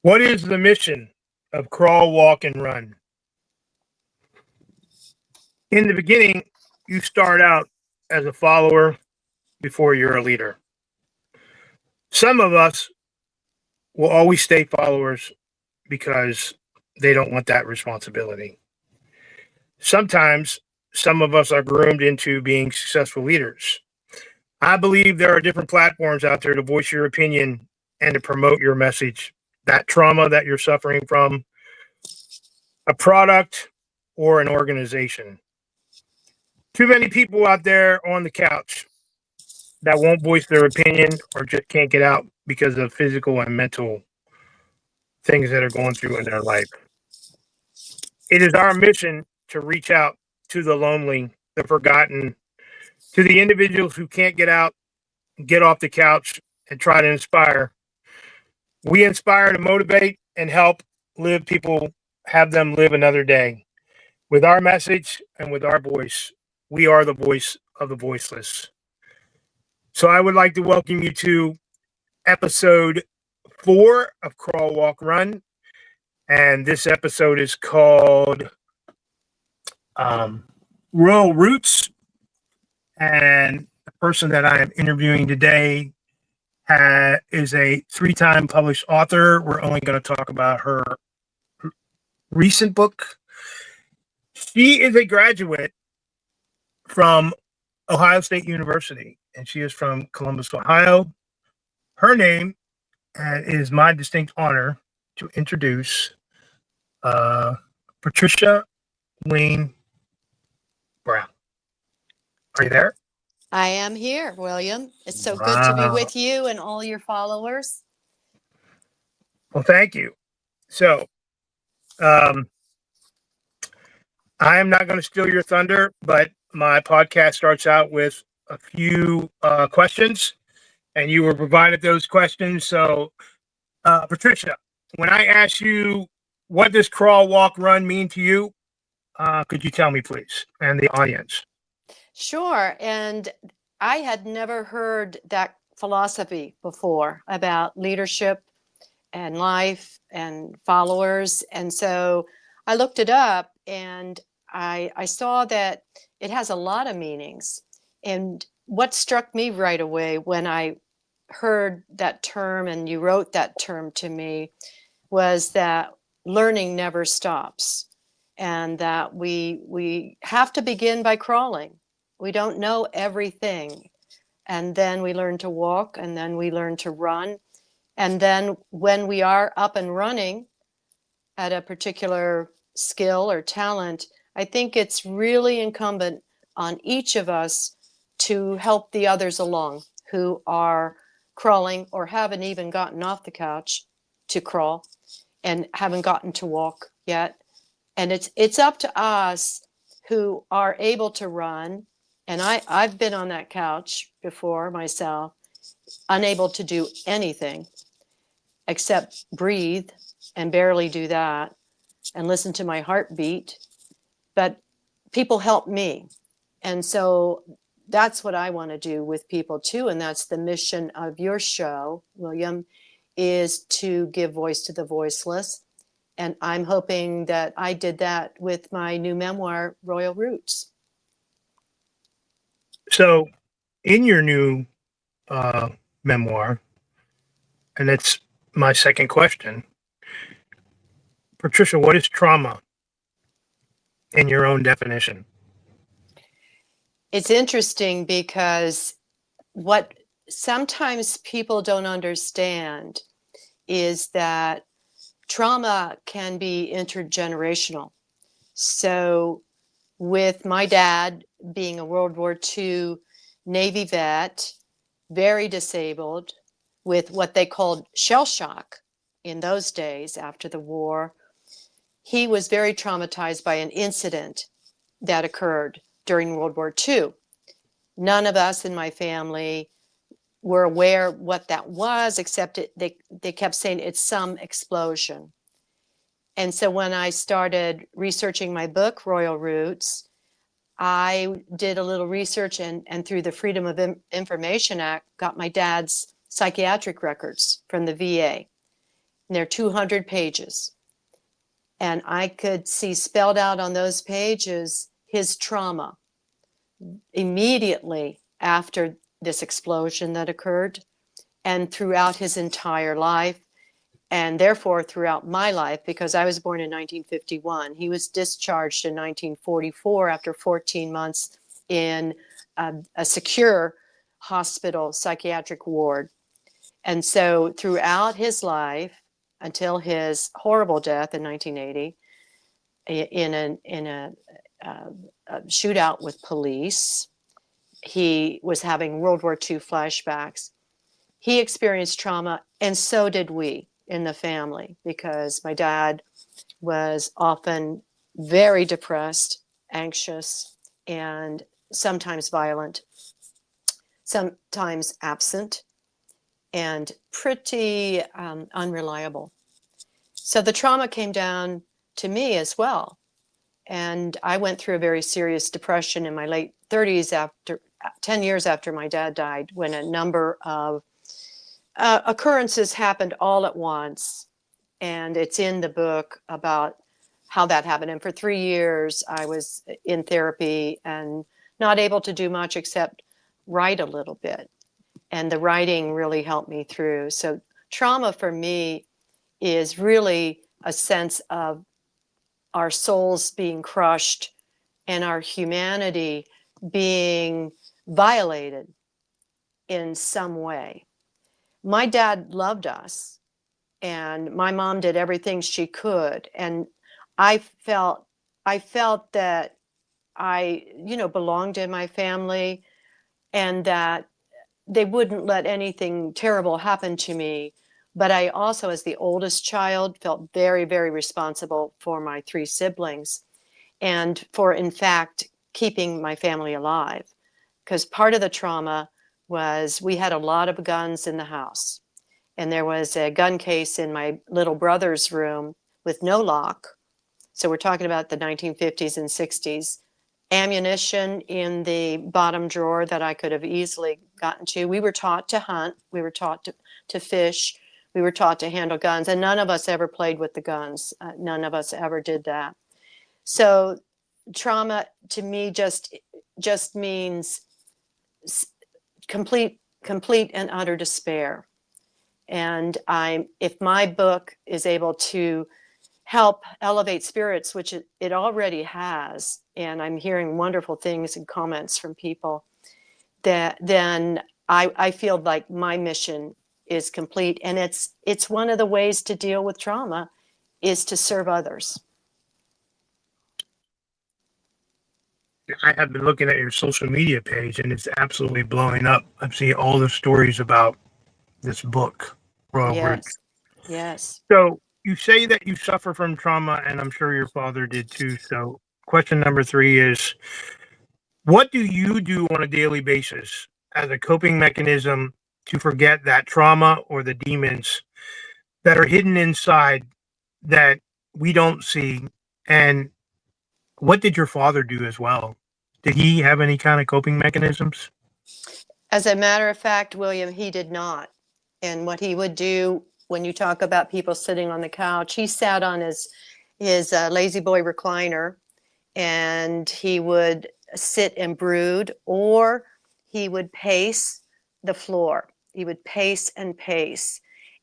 What is the mission of Crawl, Walk, and Run? In the beginning, you start out as a follower before you're a leader. Some of us will always stay followers because they don't want that responsibility. Sometimes some of us are groomed into being successful leaders. I believe there are different platforms out there to voice your opinion and to promote your message. That trauma that you're suffering from, a product, or an organization. Too many people out there on the couch that won't voice their opinion or just can't get out because of physical and mental things that are going through in their life. It is our mission to reach out to the lonely, the forgotten, to the individuals who can't get out, get off the couch, and try to inspire. We inspire to motivate and help live people, have them live another day. With our message and with our voice, we are the voice of the voiceless. So I would like to welcome you to episode 4 of Crawl, Walk, Run. And this episode is called Royal Roots. And the person that I am interviewing today is a 3-time published author. We're only going to talk about her recent book. She is a graduate from Ohio State University, and she is from Columbus, Ohio. Her name, and it is my distinct honor to introduce Patricia Wayne Brown. Are you there? I am here, William. It's so good to be Wow. with you and all your followers. Well, thank you. So, I am not going to steal your thunder, but my podcast starts out with a few questions, and you were provided those questions. So, Patricia, when I ask you, what does crawl, walk, run mean to you? Could you tell me, please, and the audience? Sure. And I had never heard that philosophy before about leadership and life and followers. And so I looked it up and I saw that it has a lot of meanings. And what struck me right away when I heard that term and you wrote that term to me was that learning never stops, and that we have to begin by crawling. We don't know everything, and then we learn to walk, and then we learn to run, and then when we are up and running at a particular skill or talent, I think it's really incumbent on each of us to help the others along who are crawling or haven't even gotten off the couch to crawl and haven't gotten to walk yet. And it's up to us who are able to run. And I've been on that couch before myself, unable to do anything except breathe, and barely do that, and listen to my heartbeat. But people help me. And so that's what I want to do with people too. And that's the mission of your show, William, is to give voice to the voiceless. And I'm hoping that I did that with my new memoir, Royal Roots. So, in your new memoir, and it's my second question, Patricia, what is trauma in your own definition? It's interesting because what sometimes people don't understand is that trauma can be intergenerational. So with my dad being a World War II Navy vet, very disabled, with what they called shell shock in those days after the war, he was very traumatized by an incident that occurred during World War II. None of us in my family were aware what that was, except they kept saying it's some explosion. And so when I started researching my book, Royal Roots, I did a little research and through the Freedom of Information Act, got my dad's psychiatric records from the VA. And they're 200 pages. And I could see spelled out on those pages his trauma immediately after this explosion that occurred and throughout his entire life, and therefore throughout my life, because I was born in 1951. He was discharged in 1944 after 14 months in a secure hospital psychiatric ward. And so throughout his life, until his horrible death in 1980, in a shootout with police, he was having World War II flashbacks. He experienced trauma, and so did we in the family, because my dad was often very depressed, anxious, and sometimes violent, sometimes absent, and pretty unreliable. So the trauma came down to me as well. And I went through a very serious depression in my late 30s, after 10 years after my dad died, when a number of occurrences happened all at once. And it's in the book about how that happened. And for 3 years, I was in therapy and not able to do much except write a little bit. And the writing really helped me through. So trauma for me is really a sense of our souls being crushed and our humanity being violated in some way. My dad loved us, and my mom did everything she could, and I felt that I, belonged in my family, and that they wouldn't let anything terrible happen to me. But I also, as the oldest child, felt very, very responsible for my 3 siblings and for, in fact, keeping my family alive. Because part of the trauma was we had a lot of guns in the house. And there was a gun case in my little brother's room with no lock. So we're talking about the 1950s and 60s. Ammunition in the bottom drawer that I could have easily gotten to. We were taught to hunt. We were taught to fish. We were taught to handle guns. And none of us ever played with the guns. None of us ever did that. So trauma to me just means complete and utter despair. And if my book is able to help elevate spirits, which it already has, and I'm hearing wonderful things and comments from people, then I feel like my mission is complete. And it's one of the ways to deal with trauma is to serve others. I have been looking at your social media page, and it's absolutely blowing up. I'm seeing all the stories about this book, Royal Root. Yes. So you say that you suffer from trauma, and I'm sure your father did too. So question number 3 is, what do you do on a daily basis as a coping mechanism to forget that trauma or the demons that are hidden inside that we don't see? And what did your father do as well? Did he have any kind of coping mechanisms? As a matter of fact, William, he did not. And what he would do, when you talk about people sitting on the couch, he sat on his lazy boy recliner, and he would sit and brood, or he would pace the floor. He would pace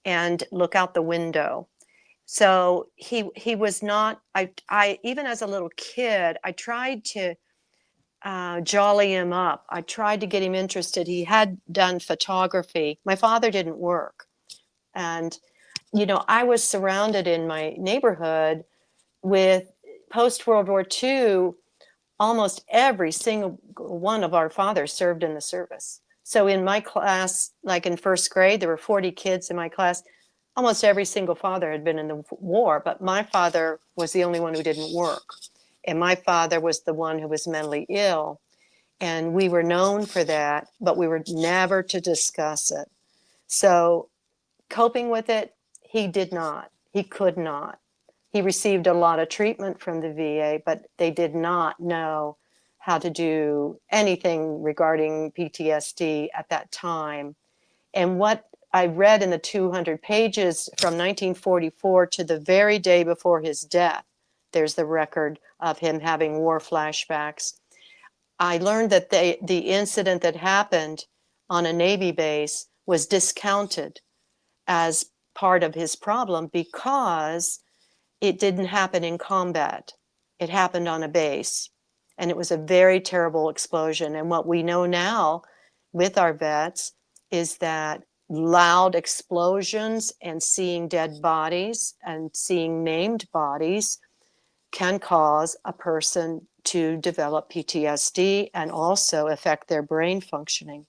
and look out the window. So he was not. I even as a little kid, I tried to jolly him up. I tried to get him interested. He had done photography. My father didn't work. And, I was surrounded in my neighborhood with post-World War II. Almost every single one of our fathers served in the service. So in my class, like in first grade, there were 40 kids in my class. Almost every single father had been in the war, but my father was the only one who didn't work. And my father was the one who was mentally ill. And we were known for that, but we were never to discuss it. So coping with it, he did not. He could not. He received a lot of treatment from the VA, but they did not know how to do anything regarding PTSD at that time. And what I read in the 200 pages from 1944 to the very day before his death. There's the record of him having war flashbacks. I learned that the incident that happened on a Navy base was discounted as part of his problem because it didn't happen in combat. It happened on a base. And it was a very terrible explosion. And what we know now with our vets is that loud explosions and seeing dead bodies and seeing maimed bodies can cause a person to develop PTSD and also affect their brain functioning.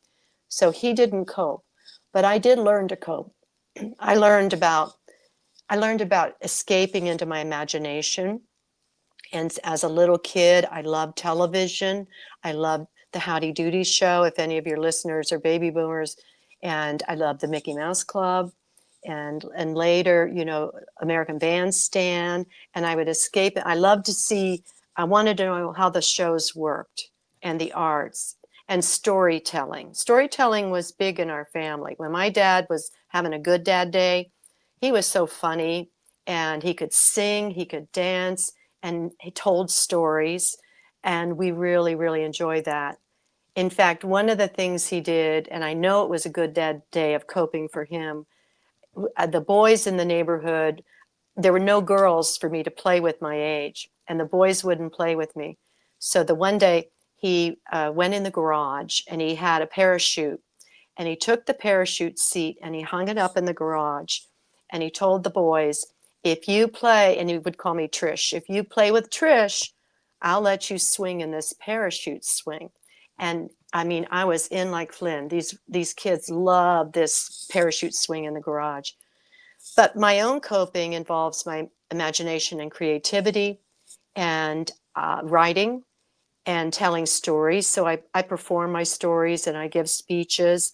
So he didn't cope, but I did learn to cope. I learned about escaping into my imagination. And as a little kid, I loved television. I loved the Howdy Doody show, if any of your listeners are baby boomers. And I loved the Mickey Mouse Club. And later, American Bandstand. And I would escape. I loved to see, I wanted to know how the shows worked and the arts and storytelling. Storytelling was big in our family. When my dad was having a good dad day, he was so funny and he could sing, he could dance, and he told stories, and we really, really enjoyed that. In fact, one of the things he did, and I know it was a good dad day of coping for him, the boys in the neighborhood, there were no girls for me to play with my age, and the boys wouldn't play with me. So the one day he went in the garage and he had a parachute, and he took the parachute seat and he hung it up in the garage, and he told the boys, if you play, and he would call me Trish, if you play with Trish, I'll let you swing in this parachute swing. And I mean, I was in like Flynn. These kids love this parachute swing in the garage. But my own coping involves my imagination and creativity and writing and telling stories. So I perform my stories and I give speeches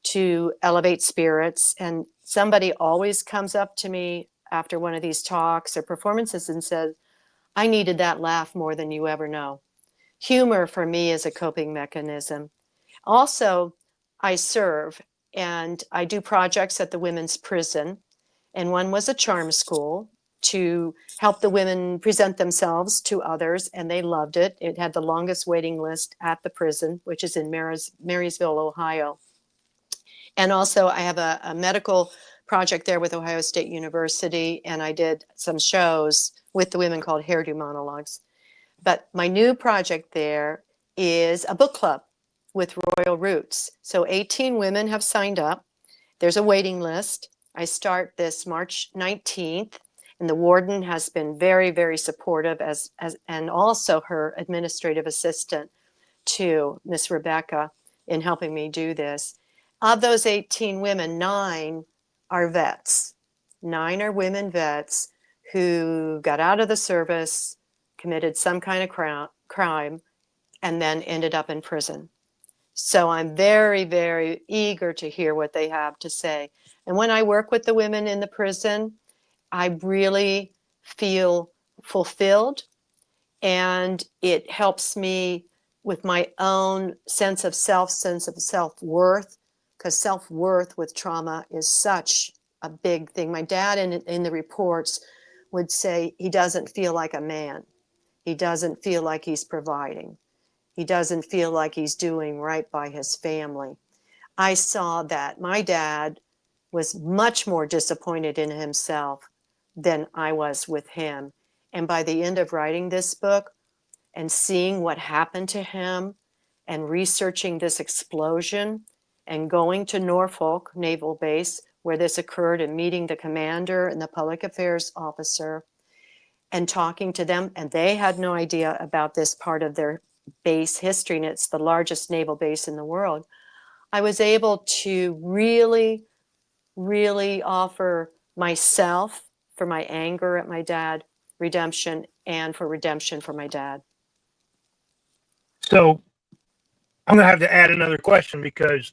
to elevate spirits. And somebody always comes up to me after one of these talks or performances and says, I needed that laugh more than you ever know. Humor for me is a coping mechanism. Also, I serve and I do projects at the women's prison. And one was a charm school to help the women present themselves to others, and they loved it. It had the longest waiting list at the prison, which is in Marysville, Ohio. And also I have a medical project there with Ohio State University, and I did some shows with the women called Hairdo Monologues. But my new project there is a book club with Royal Roots. So 18 women have signed up. There's a waiting list. I start this March 19th, and the warden has been very, very supportive and also her administrative assistant too, Miss Rebecca, in helping me do this. Of those 18 women, 9 are vets. 9 are women vets who got out of the service, committed some kind of crime, and then ended up in prison. So I'm very, very eager to hear what they have to say. And when I work with the women in the prison, I really feel fulfilled, and it helps me with my own sense of self-worth, because self-worth with trauma is such a big thing. My dad in the reports would say he doesn't feel like a man. He doesn't feel like he's providing. He doesn't feel like he's doing right by his family. I saw that my dad was much more disappointed in himself than I was with him. And by the end of writing this book and seeing what happened to him and researching this explosion and going to Norfolk Naval Base where this occurred and meeting the commander and the public affairs officer and talking to them, and they had no idea about this part of their base history, and it's the largest naval base in the world. I was able to really, really offer myself for my anger at my dad, redemption, and for redemption for my dad. So I'm going to have to add another question because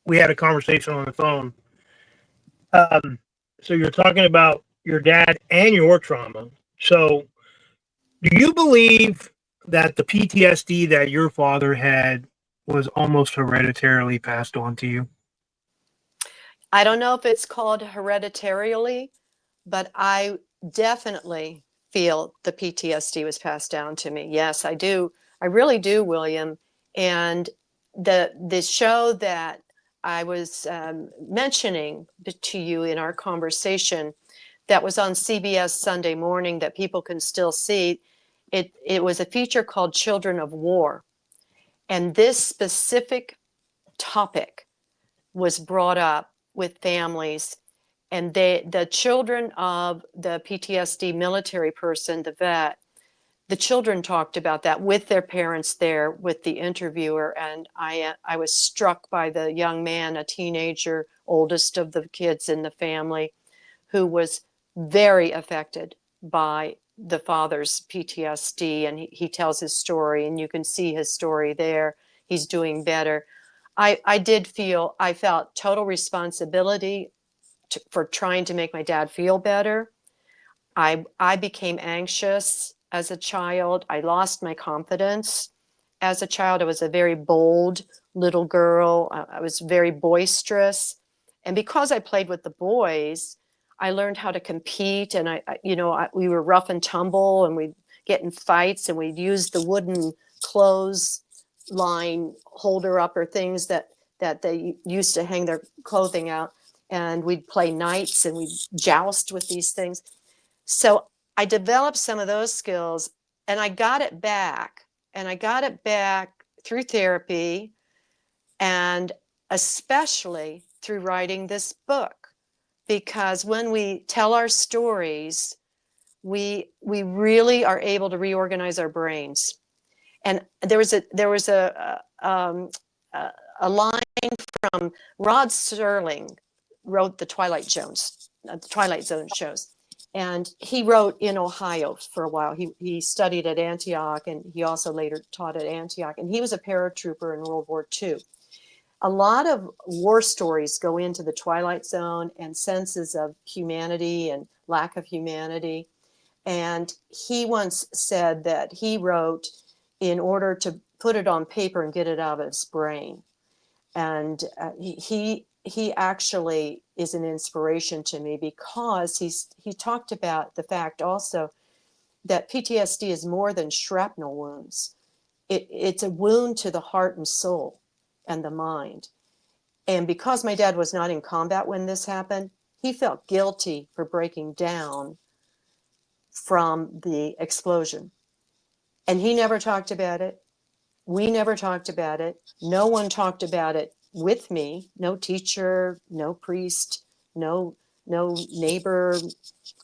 we had a conversation on the phone. So you're talking about your dad and your trauma. So do you believe that the PTSD that your father had was almost hereditarily passed on to you? I don't know if it's called hereditarily, but I definitely feel the PTSD was passed down to me. Yes, I do. I really do, William. And the show that I was mentioning to you in our conversation that was on CBS Sunday Morning that people can still see, it was a feature called Children of War. And this specific topic was brought up with families, and the children of the PTSD military person, the vet, the children talked about that with their parents there with the interviewer. And I was struck by the young man, a teenager, oldest of the kids in the family, who was very affected by the father's PTSD. And he tells his story, and you can see his story there. He's doing better. I felt total responsibility for trying to make my dad feel better. I became anxious as a child. I lost my confidence as a child. I was a very bold little girl. I was very boisterous. And because I played with the boys, I learned how to compete. And we were rough and tumble, and we'd get in fights, and we'd use the wooden clothes line holder upper things that they used to hang their clothing out. And we'd play knights, and we'd joust with these things. So I developed some of those skills, and I got it back. And I got it back through therapy, and especially through writing this book. Because when we tell our stories, we really are able to reorganize our brains. And there was a line from Rod Serling, wrote the Twilight Zone shows. And he wrote in Ohio for a while. He studied at Antioch, and he also later taught at Antioch. And he was a paratrooper in World War II. A lot of war stories go into the Twilight Zone and senses of humanity and lack of humanity. And he once said that he wrote in order to put it on paper and get it out of his brain. And he actually is an inspiration to me, because he talked about the fact also that PTSD is more than shrapnel wounds. It's a wound to the heart and soul and the mind. And because my dad was not in combat when this happened, he felt guilty for breaking down from the explosion. And he never talked about it. We never talked about it. No one talked about it with me. No teacher, no priest, no neighbor,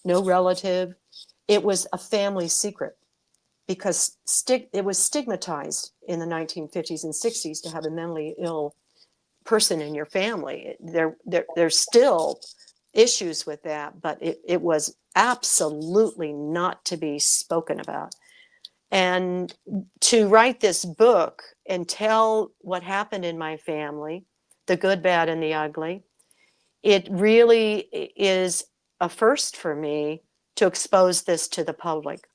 no relative. It was a family secret, because it was stigmatized in the 1950s and 60s to have a mentally ill person in your family. There's still issues with that, but it was absolutely not to be spoken about. And to write this book and tell what happened in my family, the good, bad, and the ugly, it really is a first for me to expose this to the public.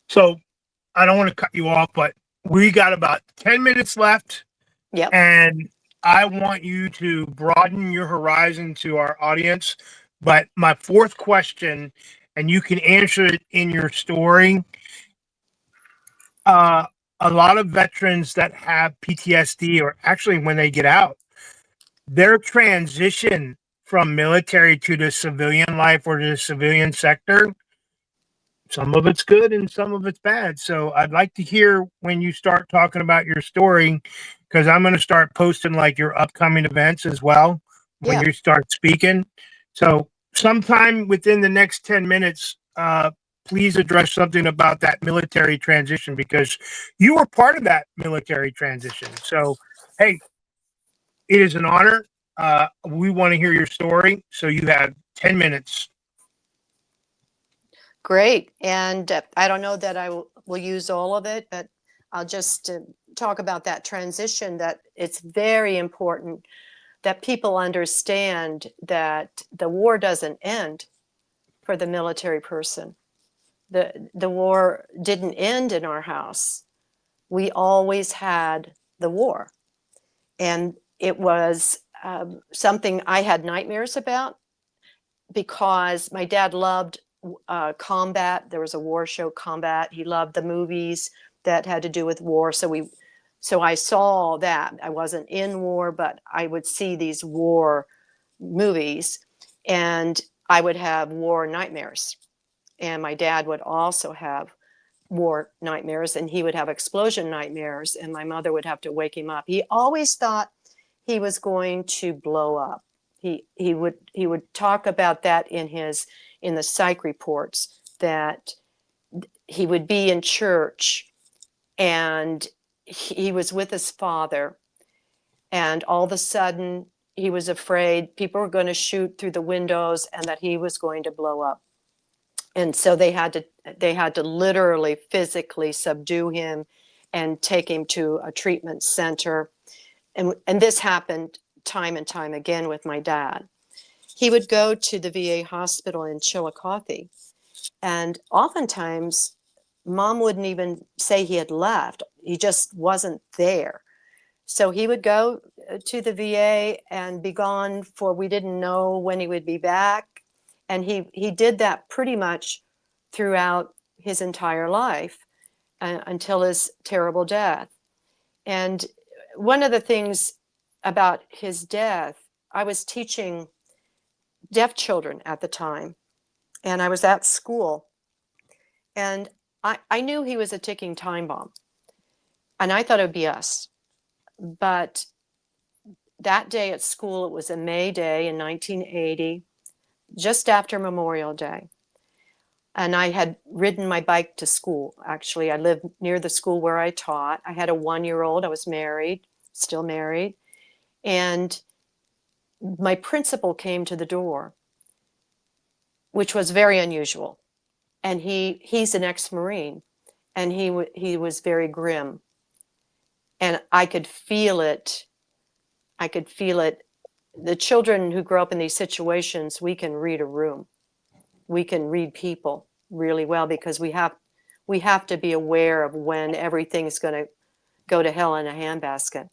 So I don't want to cut you off, but we got about 10 minutes left. Yep. And I want you to broaden your horizon to our audience. But my fourth question, and you can answer it in your story. A lot of veterans that have PTSD, or actually when they get out, their transition from military to the civilian life or the civilian sector, some of it's good and some of it's bad. So I'd like to hear when you start talking about your story, because I'm going to start posting like your upcoming events as well when you start speaking. So sometime within the next 10 minutes, please address something about that military transition, because you were part of that military transition. So, hey, it is an honor. We want to hear your story. So you have 10 minutes. Great. And I don't know that I will use all of it, but I'll just talk about that transition, that it's very important that people understand that the war doesn't end for the military person. The war didn't end in our house. We always had the war. And it was something I had nightmares about, because my dad loved combat. There was a war show, Combat. He loved the movies that had to do with war. So I saw that. I wasn't in war, but I would see these war movies, and I would have war nightmares. And my dad would also have war nightmares, and he would have explosion nightmares, and my mother would have to wake him up. He always thought he was going to blow up. He would talk about that in the psych reports, that he would be in church and he was with his father, and all of a sudden he was afraid people were going to shoot through the windows and that he was going to blow up. And so they had to literally physically subdue him and take him to a treatment center. And this happened time and time again with my dad. He would go to the VA hospital in Chillicothe, and oftentimes mom wouldn't even say he had left. He just wasn't there. So he would go to the VA and be gone for, we didn't know when he would be back. And he did that pretty much throughout his entire life, until his terrible death. And one of the things about his death, I was teaching deaf children at the time, and I was at school, and I knew he was a ticking time bomb, and I thought it would be us. But that day at school, it was a May day in 1980, just after Memorial Day. And I had ridden my bike to school. Actually, I lived near the school where I taught. I had a 1-year-old. I was married, still married. And my principal came to the door, which was very unusual. And he's an ex-Marine, and he was very grim. And I could feel it. I could feel it. The children who grow up in these situations, we can read a room. We can read people really well, because we have to be aware of when everything's going to go to hell in a handbasket.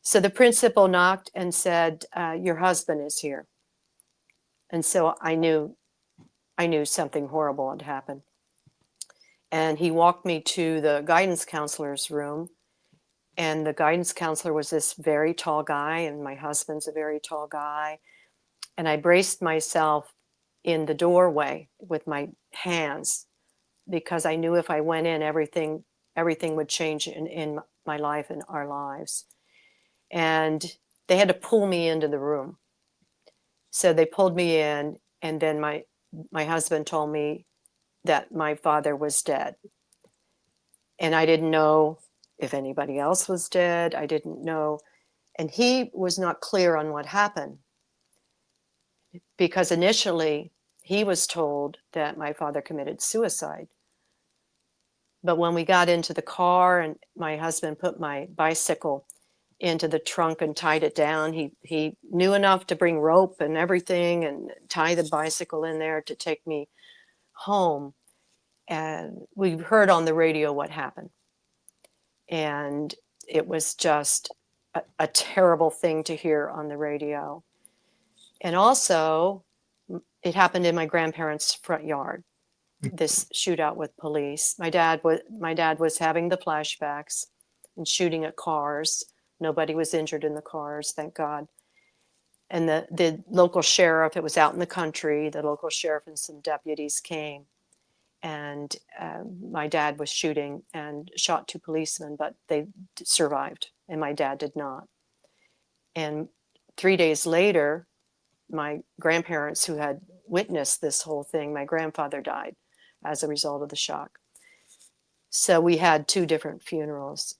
So the principal knocked and said, your husband is here. And so I knew something horrible had happened. And he walked me to the guidance counselor's room. And the guidance counselor was this very tall guy, and my husband's a very tall guy. And I braced myself in the doorway with my hands, because I knew if I went in, everything would change in my life and our lives. And they had to pull me into the room. So they pulled me in, and then my husband told me that my father was dead. And I didn't know if anybody else was dead. I didn't know. And he was not clear on what happened, because initially he was told that my father committed suicide. But when we got into the car and my husband put my bicycle into the trunk and tied it down, he knew enough to bring rope and everything and tie the bicycle in there to take me home. And we heard on the radio what happened. And it was just a terrible thing to hear on the radio. And also, it happened in my grandparents' front yard, this shootout with police. My dad was having the flashbacks and shooting at cars. Nobody was injured in the cars, thank God. And the local sheriff, it was out in the country, the local sheriff and some deputies came. And my dad was shooting and shot 2 policemen, but they survived, and my dad did not. And 3 days later, my grandparents, who had witnessed this whole thing, my grandfather died as a result of the shock. So we had 2 different funerals.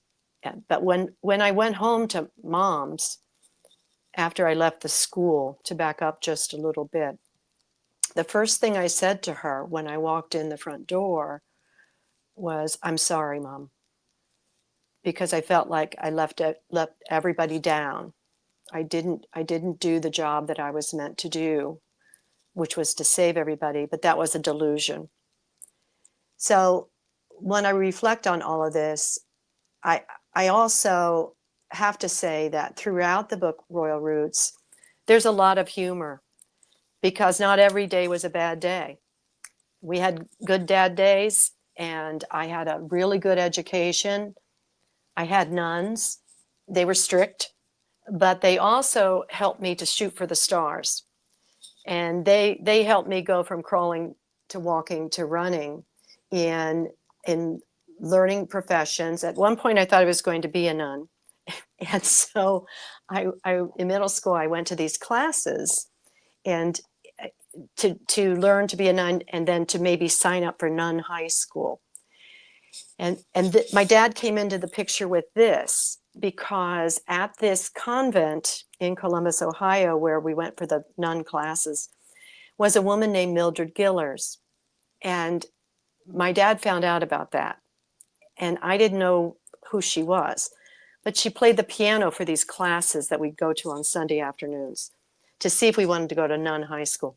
But when I went home to mom's, after I left the school, to back up just a little bit, the first thing I said to her when I walked in the front door was, "I'm sorry, Mom," because I felt like I left everybody down. I didn't do the job that I was meant to do, which was to save everybody, but that was a delusion. So when I reflect on all of this, I also have to say that throughout the book Royal Roots, there's a lot of humor because not every day was a bad day. We had good dad days, and I had a really good education. I had nuns. They were strict, but they also helped me to shoot for the stars. And they helped me go from crawling to walking to running in learning professions. At one point, I thought I was going to be a nun. And so I in middle school, I went to these classes and to learn to be a nun and then to maybe sign up for nun high school. And my dad came into the picture with this because at this convent in Columbus, Ohio, where we went for the nun classes, was a woman named Mildred Gillers. And my dad found out about that. And I didn't know who she was. But she played the piano for these classes that we'd go to on Sunday afternoons to see if we wanted to go to nun high school.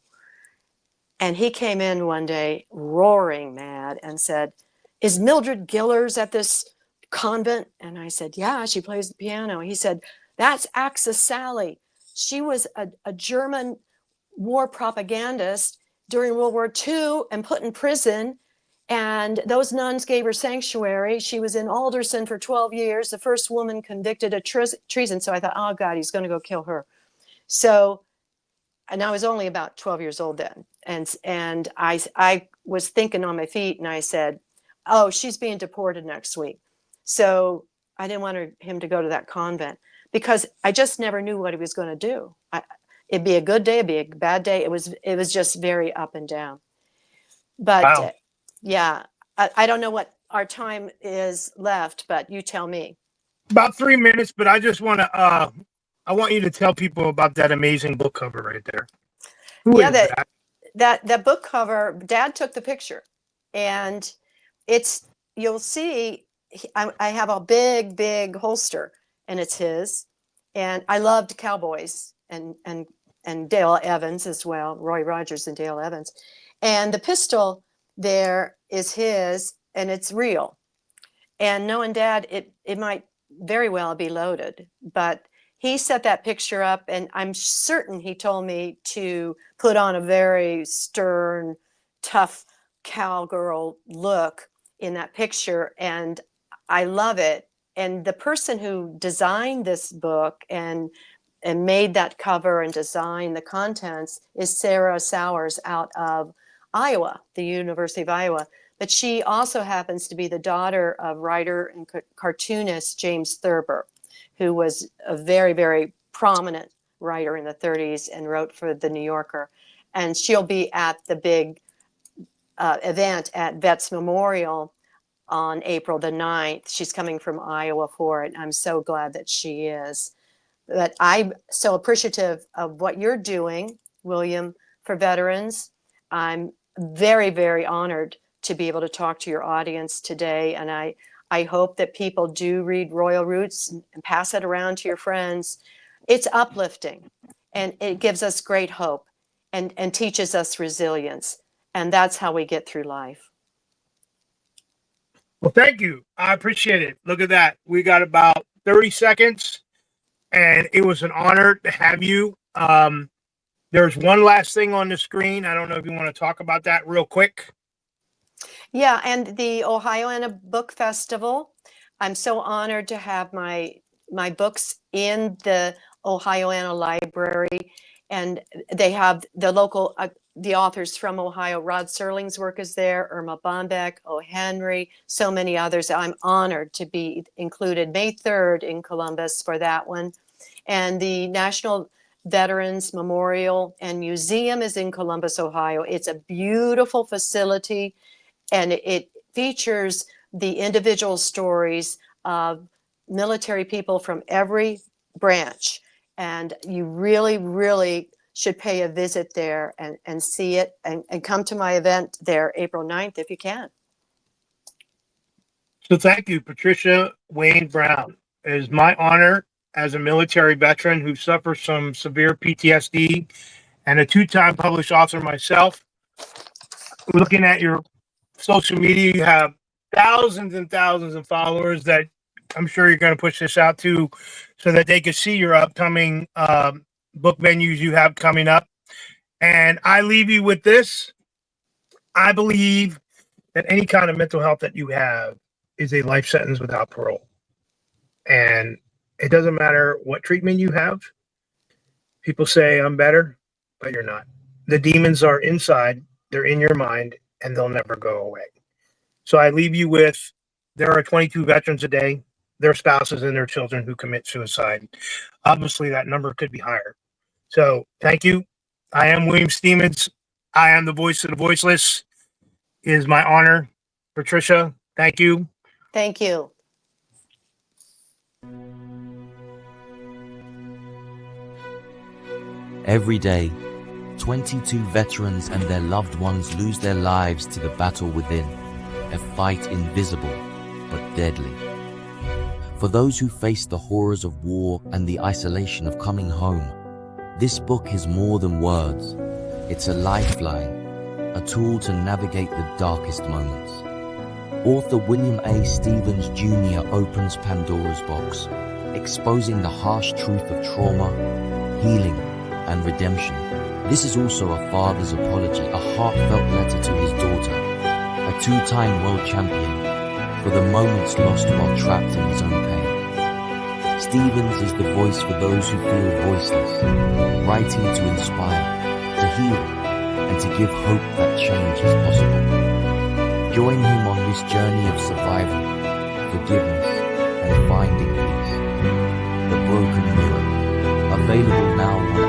And he came in one day roaring mad and said, "Is Mildred Gillers at this convent?" And I said, "Yeah, she plays the piano." He said, "That's Axis Sally. She was a German war propagandist during World War II and put in prison. And those nuns gave her sanctuary. She was in Alderson for 12 years, the first woman convicted of treason." So I thought, oh God, he's going to go kill her. So, and I was only about 12 years old then. And I was thinking on my feet and I said, oh, she's being deported next week. So I didn't want him to go to that convent because I just never knew what he was going to do. It'd be a good day, it'd be a bad day. It was just very up and down. But Wow. yeah, I don't know what our time is left, but you tell me. About 3 minutes, but I just want to, I want you to tell people about that amazing book cover right there. Who Yeah, is that? that book cover, Dad took the picture, and you'll see, I have a big holster, and it's his. And I loved cowboys and Dale Evans as well, Roy Rogers and Dale Evans. And the pistol there is his, and it's real. And knowing Dad, it might very well be loaded, but he set that picture up, and I'm certain he told me to put on a very stern, tough cowgirl look in that picture, and I love it. And the person who designed this book and made that cover and designed the contents is Sarah Sowers out of Iowa, the University of Iowa. But she also happens to be the daughter of writer and cartoonist James Thurber, who was a very prominent writer in the 30s and wrote for the New Yorker. And she'll be at the big event at Vets Memorial on April the 9th. She's coming from Iowa for it. And I'm so glad that she is. But I'm so appreciative of what you're doing, William, for veterans. I'm very honored to be able to talk to your audience today. And I hope that people do read Royal Roots and pass it around to your friends. It's uplifting, and it gives us great hope and teaches us resilience. And that's how we get through life. Well, thank you. I appreciate it. Look at that. We got about 30 seconds, and it was an honor to have you. There's one last thing on the screen. I don't know if you want to talk about that real quick. Yeah, and the Ohioana Book Festival. I'm so honored to have my books in the Ohioana Library, and they have the local the authors from Ohio. Rod Serling's work is there, Irma Bombeck, O. Henry, so many others. I'm honored to be included May 3rd in Columbus for that one. And the National Veterans Memorial and Museum is in Columbus, Ohio. It's a beautiful facility, and it features the individual stories of military people from every branch. And you really should pay a visit there and see it, and come to my event there April 9th if you can. So thank you, Patricia Wayne Brown. It is my honor as a military veteran who suffers from severe PTSD and a 2-time published author myself. Looking at your social media, you have thousands and thousands of followers that I'm sure you're going to push this out too, so that they can see your upcoming book venues you have coming up. And I leave you with this. I believe that any kind of mental health that you have is a life sentence without parole. And it doesn't matter what treatment you have. People say I'm better, but you're not. The demons are inside, they're in your mind, and they'll never go away. So I leave you with, there are 22 veterans a day, their spouses and their children who commit suicide. Obviously, that number could be higher. So thank you. I am William Stevens. I am the voice of the voiceless. It is my honor. Patricia, thank you. Thank you. Every day, 22 veterans and their loved ones lose their lives to the battle within, a fight invisible but deadly. For those who face the horrors of war and the isolation of coming home, this book is more than words. It's a lifeline, a tool to navigate the darkest moments. Author William A. Stevens Jr. opens Pandora's box, exposing the harsh truth of trauma, healing, and redemption. This is also a father's apology, a heartfelt letter to his daughter, a two-time world champion, for the moments lost while trapped in his own pain. Stevens is the voice for those who feel voiceless, writing to inspire, to heal, and to give hope that change is possible. Join him on this journey of survival, forgiveness, and finding peace. The Broken Mirror, available now